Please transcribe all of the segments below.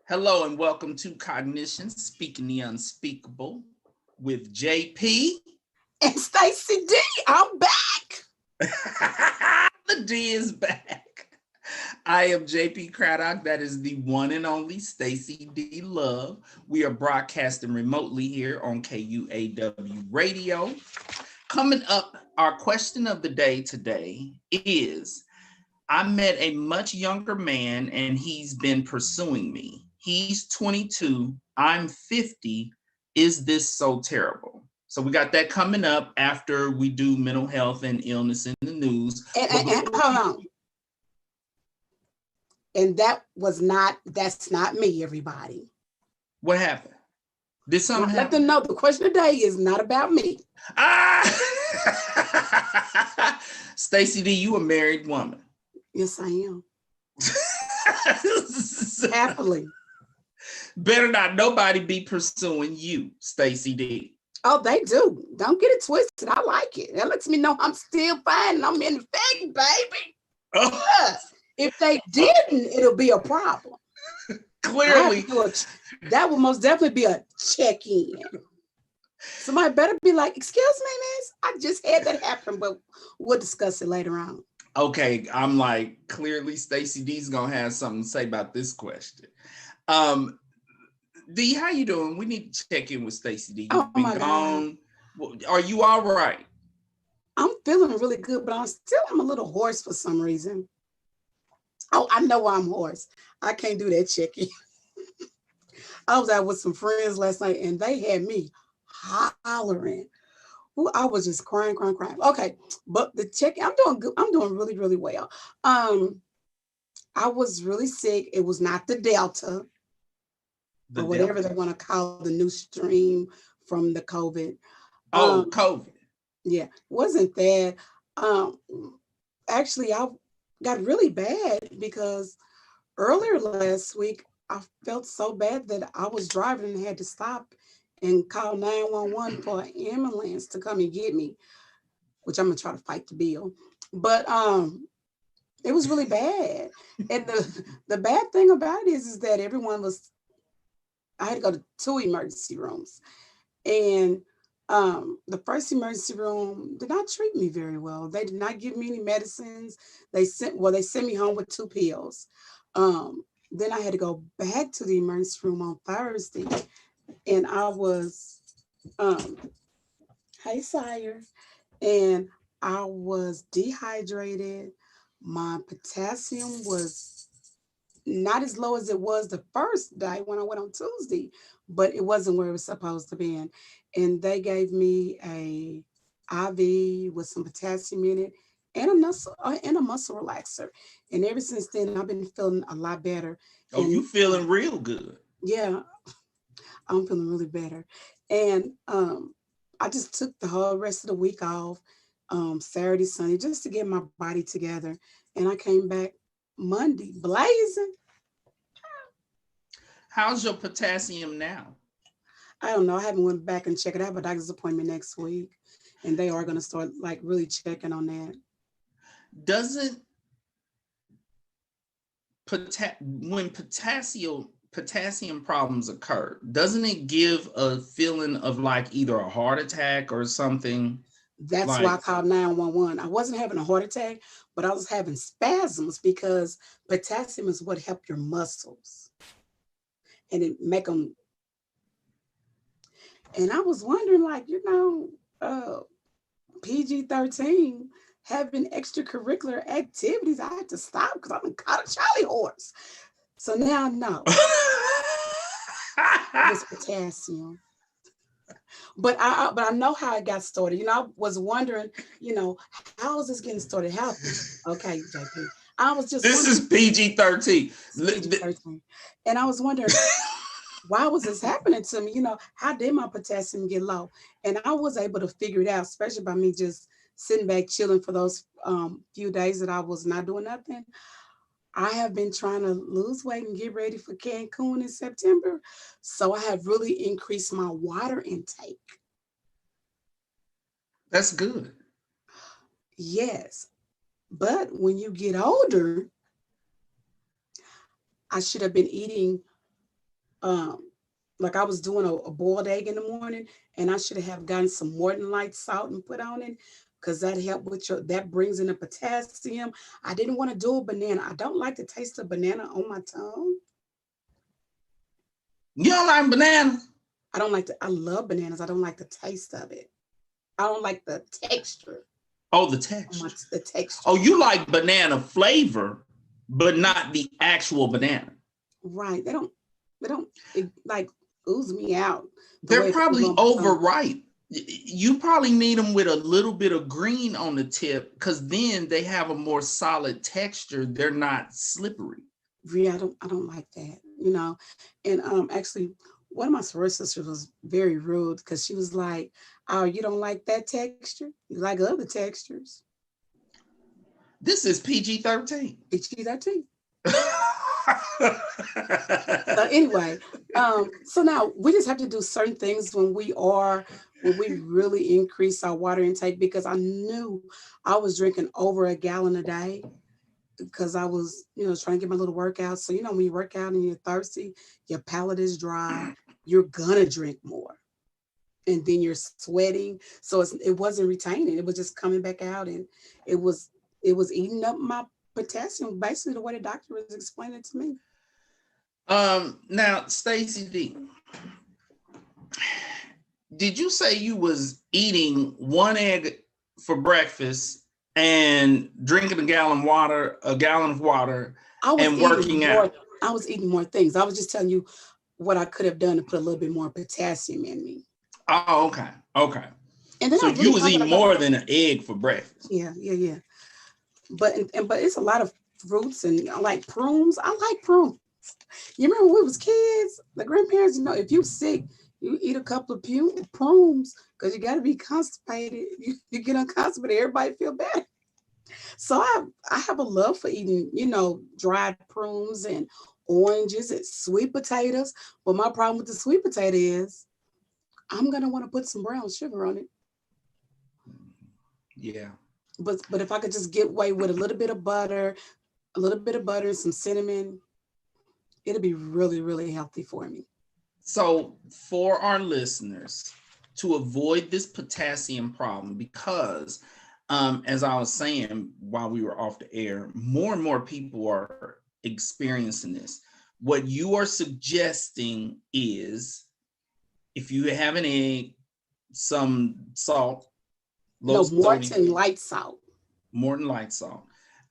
Hello and welcome to Cognitions, Speaking the Unspeakable with JP. And Stacy D, I'm back. The D is back. I am JP Craddock. That is the one and only Stacy D Love. We are broadcasting remotely here on KUAW Radio. Coming up, our question of the day today is, I met a much younger man and he's been pursuing me. He's 22, I'm 50. Is this so terrible? So we got that coming up after we do mental health and illness in the news. And hold on. And that's not me, everybody. What happened? Did something happen? Let them know the question today is not about me. Stacy D, you a married woman. Yes, I am. Happily. Better not nobody be pursuing you, Stacy D. Oh, they do. Don't get it twisted. I like it. That lets me know I'm still fine and I'm in effect, baby. Oh. If they didn't, it'll be a problem. Clearly. That would most definitely be a check-in. Somebody better be like, excuse me, miss, I just had that happen, but we'll discuss it later on. Okay, I'm like, clearly Stacy D's gonna have something to say about this question. D, how you doing? We need to check in with Stacy D. You've been gone. God. Are you all right? I'm feeling really good, but I'm a little hoarse for some reason. Oh, I know why I'm hoarse. I can't do that check-in. I was out with some friends last night and they had me hollering. Ooh, I was just crying. Okay, but the check, I'm doing good. I'm doing really, really well. I was really sick. It was not the Delta, or whatever they want to call the new stream from the COVID. COVID. Yeah, wasn't that. Actually, I got really bad because earlier last week, I felt so bad that I was driving and had to stop and call 911 for an ambulance to come and get me, which I'm gonna try to fight the bill. But it was really bad. And the bad thing about it is that I had to go to 2 emergency rooms. And the first emergency room did not treat me very well. They did not give me any medicines. They sent me home with 2 pills. Then I had to go back to the emergency room on Thursday. And I was, hey, Sire, and I was dehydrated. My potassium was not as low as it was the first day when I went on Tuesday, but it wasn't where it was supposed to be. And they gave me a IV with some potassium in it and a muscle relaxer. And ever since then, I've been feeling a lot better. Oh, you feeling real good? Yeah. I'm feeling really better. And I just took the whole rest of the week off, Saturday, Sunday, just to get my body together. And I came back Monday blazing. How's your potassium now? I don't know. I haven't went back and checked it. I have a doctor's appointment next week. And they are going to start like really checking on that. Doesn't when potassium problems occur, doesn't it give a feeling of like either a heart attack or something? That's why I called 911. I wasn't having a heart attack, but I was having spasms because potassium is what helps your muscles and it make them. And I was wondering, like, PG-13 having extracurricular activities, I had to stop because I'm caught a Charlie horse. So now I know it was potassium. But I know how it got started. I was wondering, how is this getting started? How? Okay, JP. I was just. This is PG-13. PG-13. And I was wondering, why was this happening to me? How did my potassium get low? And I was able to figure it out, especially by me just sitting back chilling for those few days that I was not doing nothing. I have been trying to lose weight and get ready for Cancun in September. So I have really increased my water intake. That's good. Yes. But when you get older, I should have been eating like I was doing a boiled egg in the morning, and I should have gotten some Morton Light salt and put on it, because that helped with that brings in the potassium. I didn't want to do a banana. I don't like the taste of banana on my tongue. You don't like banana? I don't like I love bananas. I don't like the taste of it. I don't like the texture. Oh, the texture. The texture. Oh, you like banana flavor, but not the actual banana. Right. They don't it, like ooze me out. They're probably overripe. You probably need them with a little bit of green on the tip, because then they have a more solid texture. They're not slippery. Yeah, I don't like that, you know. And actually one of my sorority sisters was very rude, because she was like, "Oh, you don't like that texture? You like other textures." This is PG-13. PG-13. So anyway, so now we just have to do certain things when we really increase our water intake, because I knew I was drinking over a gallon a day, because I was, trying to get my little workout. So, when you work out and you're thirsty, your palate is dry, you're gonna drink more. And then you're sweating. So it wasn't retaining, it was just coming back out, and it was eating up my potassium, basically the way the doctor was explaining it to me. Now, Stacy D, did you say you was eating one egg for breakfast and drinking a gallon of water, and working out? I was eating more things. I was just telling you what I could have done to put a little bit more potassium in me. Oh, okay. And then so you was eating more than an egg for breakfast. Yeah. But it's a lot of fruits, and I like prunes. I like prunes. You remember when we was kids, the grandparents, if you sick, you eat a couple of prunes, because you got to be constipated. You get unconstipated, everybody feel better. So I have a love for eating, dried prunes and oranges and sweet potatoes. But my problem with the sweet potato is I'm going to want to put some brown sugar on it. Yeah. But if I could just get away with a little bit of butter, and some cinnamon, it'll be really, really healthy for me. So for our listeners, to avoid this potassium problem, because as I was saying while we were off the air, more and more people are experiencing this. What you are suggesting is, if you have an egg, some salt, Morton light salt. Morton light salt.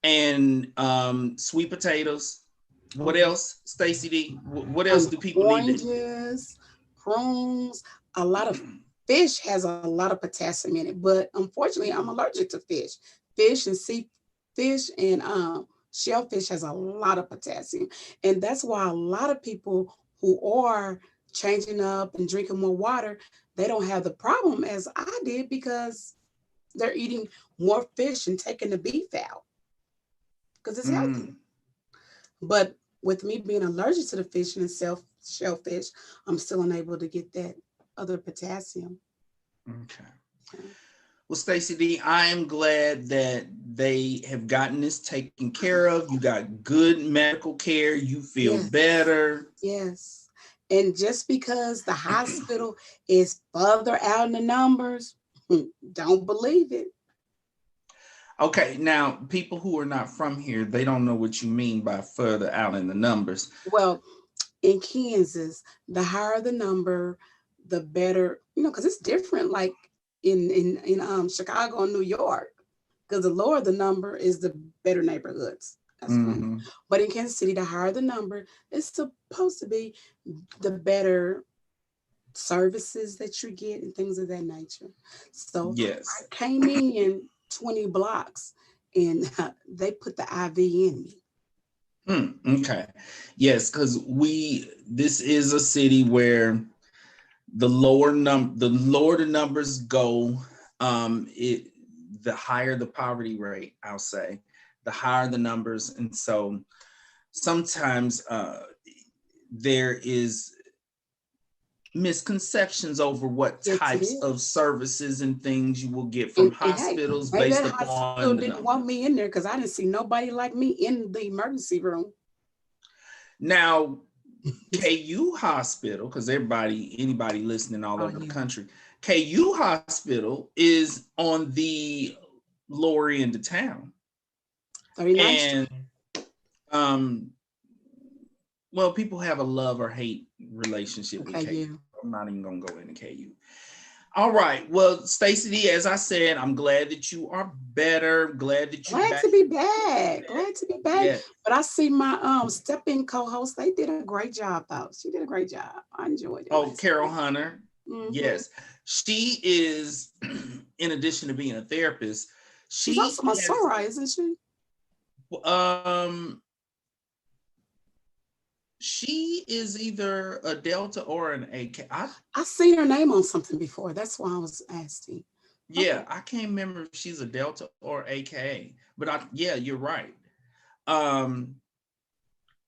And sweet potatoes. What else, Stacy D? What else do people need? Oranges, prunes. A lot of fish has a lot of potassium in it, but unfortunately, I'm allergic to fish. Fish and shellfish has a lot of potassium, and that's why a lot of people who are changing up and drinking more water, they don't have the problem as I did, because they're eating more fish and taking the beef out, because it's healthy. But with me being allergic to the fish and shellfish, I'm still unable to get that other potassium. Okay. Well, Stacy D, I am glad that they have gotten this taken care of. You got good medical care. You feel better. Yes. And just because the hospital is further out in the numbers, don't believe it. Okay, now people who are not from here, they don't know what you mean by further out in the numbers. Well, in Kansas, the higher the number, the better, because it's different, like in Chicago and New York, because the lower the number is the better neighborhoods. That's fine. But in Kansas City, the higher the number, it's supposed to be the better services that you get and things of that nature. So yes. I came in 20 blocks and they put the IV in me. Okay. Yes, because this is a city where the lower the numbers go, the higher the poverty rate, I'll say, the higher the numbers. And so sometimes there is misconceptions over what types of services and things you will get from hospitals based upon the hospital didn't want me in there, because I didn't see nobody like me in the emergency room. Now, KU Hospital, because anybody listening all Oh, over the yeah. country, KU Hospital is on the lower end of town. 39th And Street. well, people have a love or hate relationship with Okay, KU. yeah. I'm not even gonna go into KU. All right. Well, Stacy D, as I said, I'm glad that you are better. Glad that you're Glad back. to be back. Glad to be back. Yeah. But I see my step-in co-host, they did a great job though. She did a great job. I enjoyed it Oh, last Carol week. Hunter. Mm-hmm. Yes. She is, in addition to being a therapist, She's she also my has Sora, isn't she? um she is either a Delta or an AK. I seen her name on something before. That's why I was asking. Yeah, Okay. I can't remember if she's a Delta or AKA, but yeah, you're right. Um,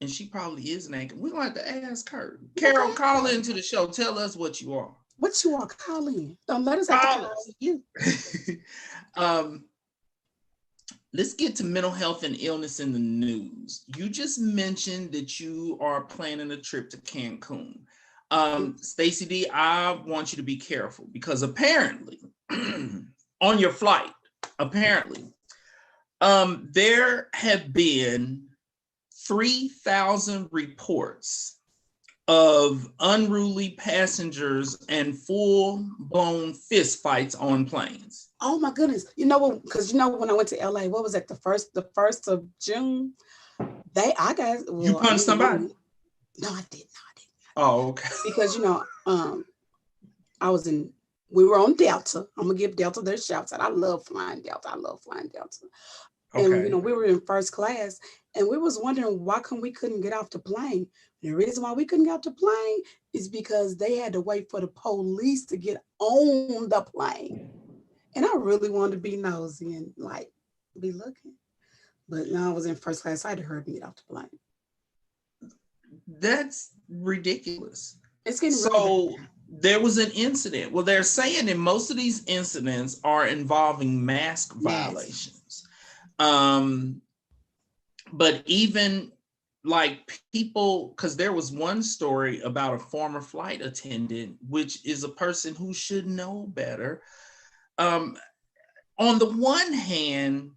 and she probably is an anchor. We're gonna have to ask her. Carol, call Okay. into the show. Tell us what you are. What you are calling? Don't let us have to Call call us. you. um, let's get to mental health and illness in the news. You just mentioned that you are planning a trip to Cancun. Stacy D, I want you to be careful because apparently on your flight, apparently, there have been 3,000 reports of unruly passengers and full-blown fistfights on planes. Oh my goodness. You know what? Because when I went to LA, what was that? The first of June? I got You well, I punched mean, no, somebody? no, I did not. Oh, okay. Because I was we were on Delta. I'm gonna give Delta their shouts out. I love flying Delta. I love flying Delta. And Okay. we were in first class, and we was wondering why we couldn't get off the plane. And the reason why we couldn't get off the plane is because they had to wait for the police to get on the plane. And I really wanted to be nosy and like be looking. But no, I was in first class. I had to hurry and get off the plane. That's ridiculous. It's getting really bad. So there was an incident. Well, they're saying that most of these incidents are involving mask Mask. violations. Um, but even like people, because there was one story about a former flight attendant, which is a person who should know better. Um, on the one hand,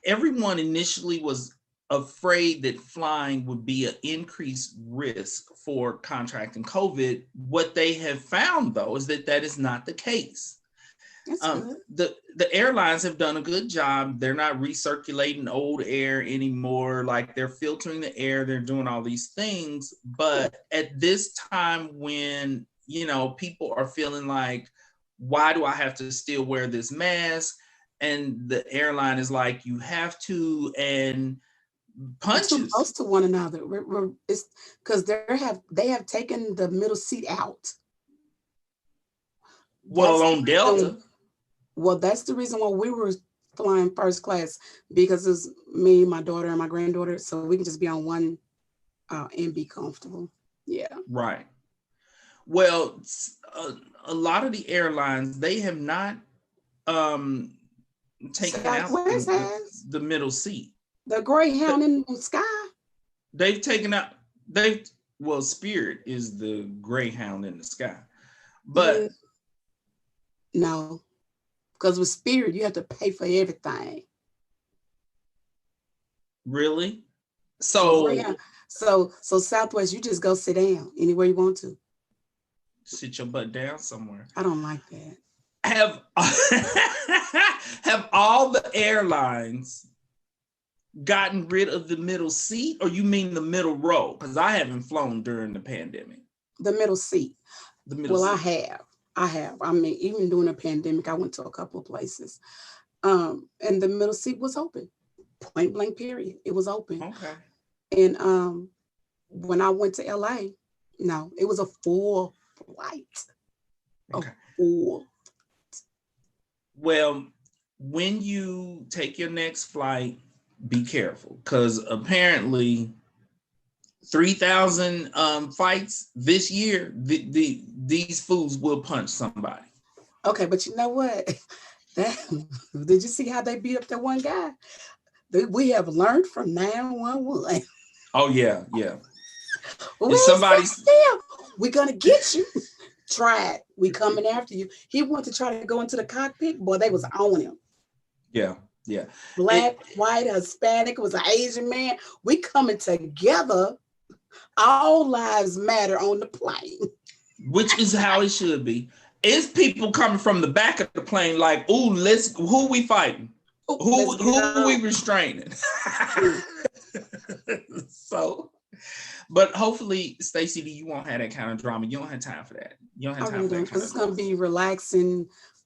everyone initially was afraid that flying would be an increased risk for contracting COVID. What they have found, though, is that is not the case. That's good. The airlines have done a good job. They're not recirculating old air anymore. Like they're filtering the air. They're doing all these things. But at this time when, people are feeling like, why do I have to still wear this mask? And the airline is like, you have to, and We're too punches. close to one another. It's because they have taken the middle seat out. Well, That's the on reason. Delta. Well, that's the reason why we were flying first class, because it's me, my daughter, and my granddaughter, so we can just be on one and be comfortable. Yeah. Right. Well, a lot of the airlines, they have not taken out Southwest has the middle seat. the Greyhound in the sky. They've taken out, Spirit is the Greyhound in the sky. But no, because with Spirit, you have to pay for everything. Really? So So Greyhound, so Southwest, you just go sit down anywhere you want to. sit your butt down somewhere. I don't like that. Have all the airlines gotten rid of the middle seat, or you mean the middle row? Because I haven't flown during the pandemic. The middle seat. The middle seat. I have. I mean, even during the pandemic, I went to a couple of places. And the middle seat was open. Point blank period. It was open. Okay. And when I went to LA, no, it was a full flight. Okay. Full. Well, when you take your next flight, be careful, because apparently 3,000 fights this year, these fools will punch somebody. Okay, but you know what? Did you see how they beat up that one guy? We have learned from 911. Oh yeah, yeah. If somebody's still, we're gonna get you. Try it. We coming after you. He wanted to try to go into the cockpit. Boy, they was on him. Yeah. Black, white, Hispanic, was an Asian man. We coming together. All lives matter on the plane. Which is how it should be. It's people coming from the back of the plane like, ooh, who we fighting? Who we restraining? So, but hopefully, Stacy, you won't have that kind of drama. You don't have time for that. You don't have time for that. Because it's gonna be relaxing,